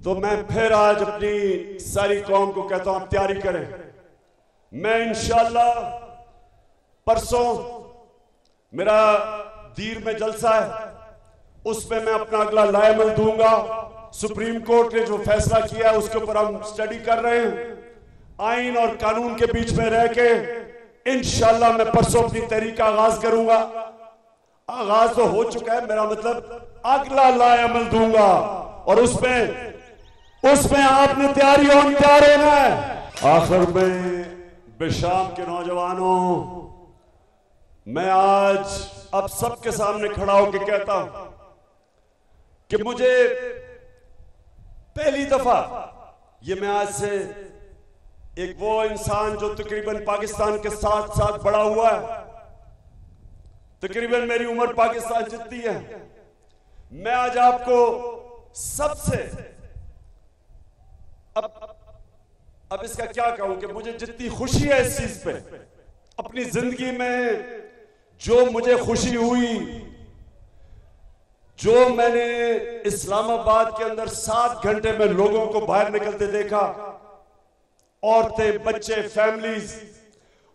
तो मैं फिर आज अपनी सारी कौम को कहता हूं, आप तैयारी करें। मैं इंशाअल्लाह परसों मेरा दीर में जलसा है, उसमें मैं अपना अगला लाएमल दूंगा। सुप्रीम कोर्ट ने जो फैसला किया है उसके ऊपर हम स्टडी कर रहे हैं। आइन और कानून के बीच में रह के इंशाअल्लाह मैं परसों अपनी तहरीक का आगाज करूंगा। आगाज तो हो चुका है, मेरा मतलब अगला लाएमल दूंगा और उसमें आपने तैयारी होनी, तैयार होना है। आखिर में बेशाम के नौजवानों, मैं आज अब सबके सामने खड़ा होकर कहता हूं कि मुझे पहली दफा ये मैं आज से एक वो इंसान जो तकरीबन पाकिस्तान के साथ साथ बड़ा हुआ है, तकरीबन मेरी उम्र पाकिस्तान जितनी है, मैं आज आपको सबसे अब इसका क्या कहूं कि मुझे जितनी खुशी है इस चीज पे, अपनी जिंदगी में जो मुझे खुशी हुई, जो मैंने इस्लामाबाद के अंदर 7 घंटे में लोगों को बाहर निकलते देखा, औरतें, बच्चे, फैमिलीज,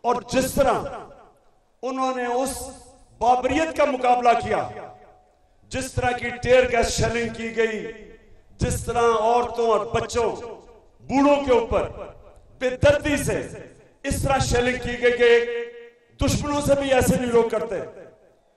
और जिस तरह उन्होंने उस बाबरियत का मुकाबला किया, जिस तरह की टेयर गैस शेलिंग की गई, जिस तरह औरतों और बच्चों, बूढ़ों के ऊपर बेदर्दी से इस तरह शेलिंग की गई कि दुश्मनों से भी ऐसे नहीं लोग करते।